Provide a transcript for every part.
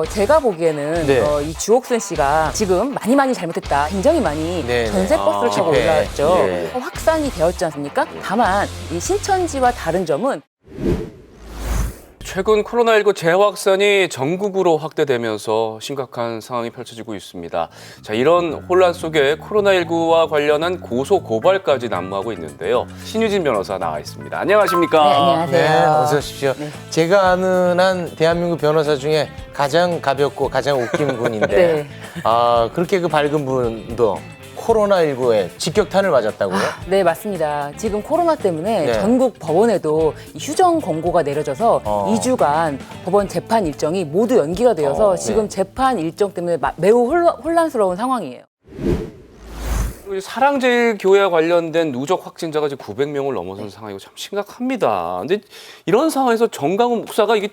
제가 보기에는 네. 이 주옥순 씨가 지금 많이 잘못했다. 굉장히 많이 네네. 전세 버스를 타고 집회. 올라왔죠. 예. 확산이 되었지 않습니까? 다만 이 신천지와 다른 점은 최근 코로나19 재확산이 전국으로 확대되면서 심각한 상황이 펼쳐지고 있습니다. 자, 이런 혼란 속에 코로나19와 관련한 고소 고발까지 난무하고 있는데요. 신유진 변호사 나와 있습니다. 안녕하십니까? 네, 안녕하세요. 네, 어서 오십시오. 네. 제가 아는 한 대한민국 변호사 중에 가장 가볍고 가장 웃긴 분인데 네. 그렇게 그 밝은 분도 코로나19에 직격탄을 맞았다고요? 네, 맞습니다. 지금 코로나 때문에 네. 전국 법원에도 이 휴정 권고가 내려져서 2주간 법원 재판 일정이 모두 연기가 되어서 지금 네. 재판 일정 때문에 매우 혼란스러운 상황이에요. 사랑제일교회와 관련된 누적 확진자가 지금 900명을 넘어선 상황이고 참 심각합니다. 근데 이런 상황에서 정강훈 목사가 이게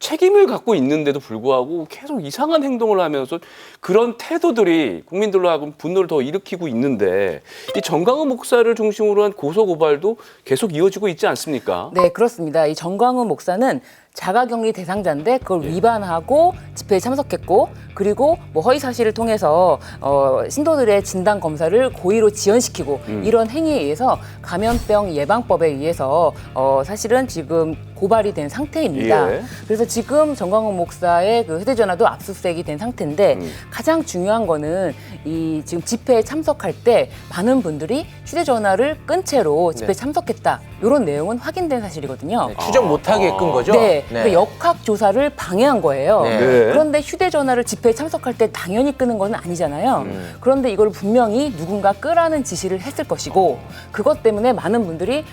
책임을 갖고 있는데도 불구하고 계속 이상한 행동을 하면서 그런 태도들이 국민들로 하여금 분노를 더 일으키고 있는데 이 정강훈 목사를 중심으로 한 고소 고발도 계속 이어지고 있지 않습니까? 네, 그렇습니다. 이 정광훈 목사는 자가격리 대상자인데 그걸 위반하고 집회에 참석했고, 그리고 뭐 허위 사실을 통해서 신도들의 진단 검사를 고의로 지연시키고 이런 행위에 의해서 감염병 예방법에 의해서 사실은 지금 고발이 된 상태입니다. 예. 그래서 지금 정광훈 목사의 그 휴대전화도 압수수색이 된 상태인데 가장 중요한 거는 이 지금 집회에 참석할 때 많은 분들이 휴대전화를 끈 채로 집회에 참석했다. 이런 내용은 확인된 사실이거든요. 네, 추적 못하게 끈 거죠? 네, 그 역학 조사를 방해한 거예요. 네. 그런데 휴대전화를 집회에 참석할 때 당연히 끄는 건 아니잖아요. 그런데 이걸 분명히 누군가 끄라는 지시를 했을 것이고, 그것 때문에 많은 분들이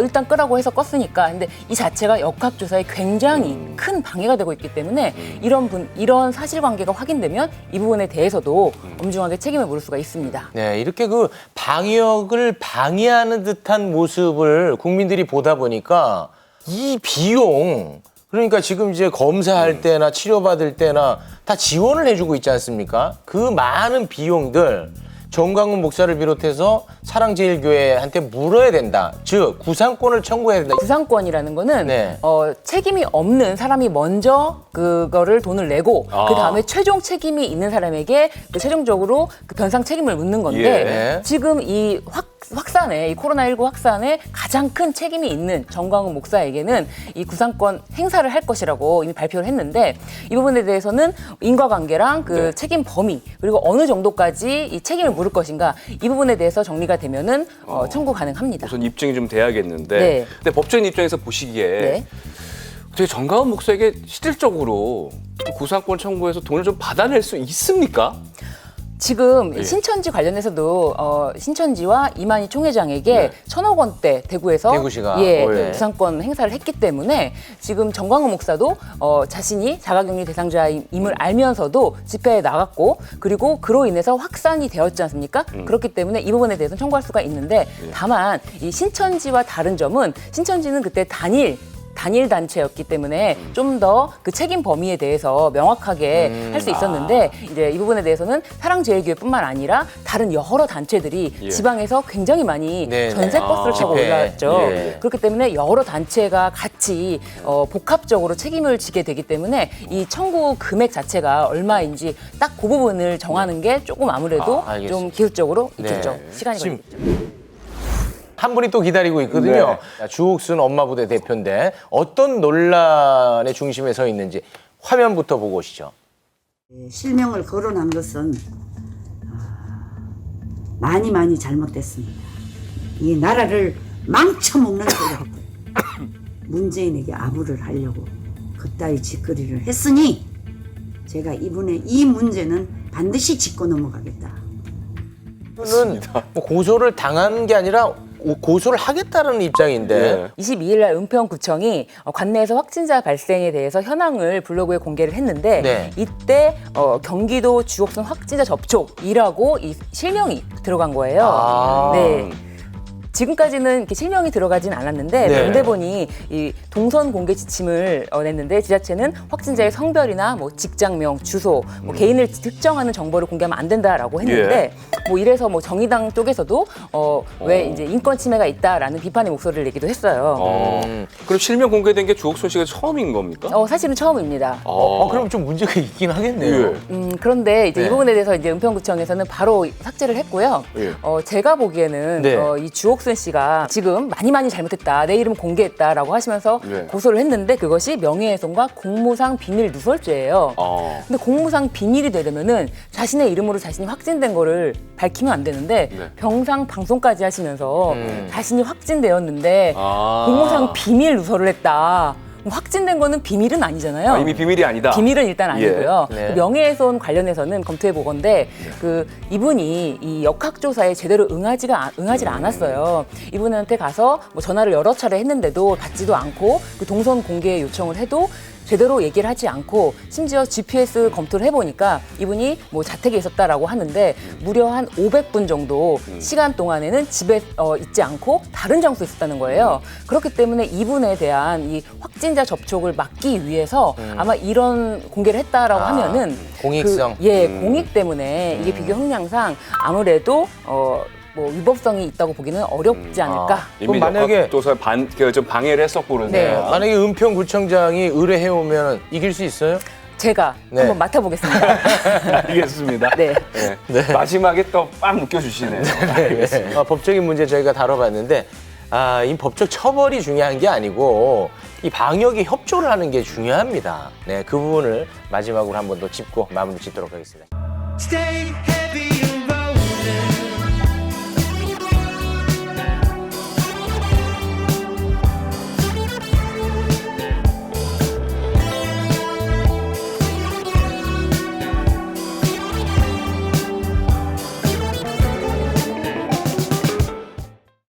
일단 끄라고 해서 껐으니까. 근데 이 자체가 역학 조사에 굉장히 큰 방해가 되고 있기 때문에 이런 사실관계가 확인되면 이 부분에 대해서도 엄중하게 책임을 물을 수가 있습니다. 네, 이렇게 그 방역을 방해하는 듯한 모습을 국민들이 보다 보니까 이 비용, 그러니까 지금 이제 검사할 때나 치료받을 때나 다 지원을 해주고 있지 않습니까? 그 많은 비용들 정강훈 목사를 비롯해서 사랑제일교회한테 물어야 된다. 즉 구상권을 청구해야 된다. 구상권이라는 거는 네. 책임이 없는 사람이 먼저 그거를 돈을 내고 그 다음에 최종 책임이 있는 사람에게 최종적으로 그 변상 책임을 묻는 건데 예. 지금 이 확산에, 이 코로나19 확산에 가장 큰 책임이 있는 정광훈 목사에게는 이 구상권 행사를 할 것이라고 이미 발표를 했는데, 이 부분에 대해서는 인과관계랑 그 책임 범위, 그리고 어느 정도까지 이 책임을 물을 것인가, 이 부분에 대해서 정리가 되면은 청구 가능합니다. 우선 입증이 좀 돼야겠는데 네. 근데 법조인 입장에서 보시기에 네. 어떻게 정강훈 목사에게 실질적으로 구상권 청구해서 돈을 좀 받아낼 수 있습니까? 지금 신천지 관련해서도 신천지와 이만희 총회장에게 1,000억 원대 대구에서 대구시가. 네, 구상권 행사를 했기 때문에 지금 정광훈 목사도 자신이 자가격리 대상자임을 알면서도 집회에 나갔고, 그리고 그로 인해서 확산이 되었지 않습니까? 그렇기 때문에 이 부분에 대해서는 청구할 수가 있는데, 다만 이 신천지와 다른 점은 신천지는 그때 단일 단체였기 때문에 좀 더 그 책임 범위에 대해서 명확하게 할 수 있었는데, 이제 이 부분에 대해서는 사랑제일교회뿐만 아니라 다른 여러 단체들이 지방에서 굉장히 많이 네, 전세 버스를 타고 집회. 올라왔죠. 예. 그렇기 때문에 여러 단체가 같이 복합적으로 책임을 지게 되기 때문에 이 청구 금액 자체가 얼마인지 딱 그 부분을 정하는 게 조금 아무래도 알겠습니다. 좀 기술적으로 네. 있겠죠. 시간이 지금 걸리겠죠. 한 분이 또 기다리고 있거든요. 주옥순 엄마부대 대표인데 어떤 논란의 중심에 서 있는지 화면부터 보고 오시죠. 실명을 거론한 것은 많이 잘못됐습니다. 이 나라를 망쳐먹는 소리. 문재인에게 아부를 하려고 그따위 짓거리를 했으니 제가 이분의 이 문제는 반드시 짚고 넘어가겠다. 저는 뭐 고소를 당한 게 아니라 고소를 하겠다는 입장인데 22일 날 은평구청이 관내에서 확진자 발생에 대해서 현황을 블로그에 공개를 했는데 네. 이때 경기도 주옥순 확진자 접촉이라고 이 실명이 들어간 거예요. 네. 지금까지는 이렇게 실명이 들어가진 않았는데 네. 면대본이 이 동선 공개 지침을 냈는데 지자체는 확진자의 성별이나 뭐 직장명, 주소, 뭐 개인을 특정하는 정보를 공개하면 안 된다라고 했는데 뭐 이래서 뭐 정의당 쪽에서도 왜 이제 인권 침해가 있다라는 비판의 목소리를 내기도 했어요. 그럼 실명 공개된 게 주옥순 씨가 처음인 겁니까? 사실은 처음입니다. 그럼 좀 문제가 있긴 하겠네요. 예. 그런데 이제 네. 이 부분에 대해서 이제 은평구청에서는 바로 삭제를 했고요. 예. 제가 보기에는 네. 이 주옥순 씨가 지금 많이 잘못했다, 내 이름 공개했다라고 하시면서 네. 고소를 했는데 그것이 명예훼손과 공무상 비밀 누설죄예요. 근데 공무상 비밀이 되려면은 자신의 이름으로 자신이 확진된 거를 밝히면 안 되는데 네. 병상 방송까지 하시면서 자신이 확진되었는데 공무상 비밀 누설을 했다. 확진된 거는 비밀은 아니잖아요. 이미 비밀이 아니다. 비밀은 일단 아니고요. 예. 네. 그 명예훼손 관련해서는 검토해 보건데 그 이분이 이 역학조사에 제대로 응하지를 않았어요. 이분한테 가서 뭐 전화를 여러 차례 했는데도 받지도 않고 그 동선 공개 요청을 해도 제대로 얘기를 하지 않고 심지어 GPS 검토를 해보니까 이분이 뭐 자택에 있었다라고 하는데 무려 한 500분 정도 시간 동안에는 집에 있지 않고 다른 장소에 있었다는 거예요. 그렇기 때문에 이분에 대한 이 확진자 접촉을 막기 위해서 아마 이런 공개를 했다라고 하면은 공익성. 공익 때문에 이게 비교 형량상 아무래도 뭐 위법성이 있다고 보기는 어렵지 않을까. 이미 그럼 만약에- 역학조사에 좀 방해를 했었고 그러네요. 네. 만약에 은평구청장이 의뢰해오면 이길 수 있어요? 제가 네. 한번 맡아보겠습니다. 알겠습니다. 네. 네. 마지막에 또 빵 묶여주시네요. 알겠습니다. 법적인 문제 저희가 다뤄봤는데 이 법적 처벌이 중요한 게 아니고 이 방역에 협조를 하는 게 중요합니다. 네, 그 부분을 마지막으로 한 번 더 짚고 마무리 짓도록 하겠습니다. Stay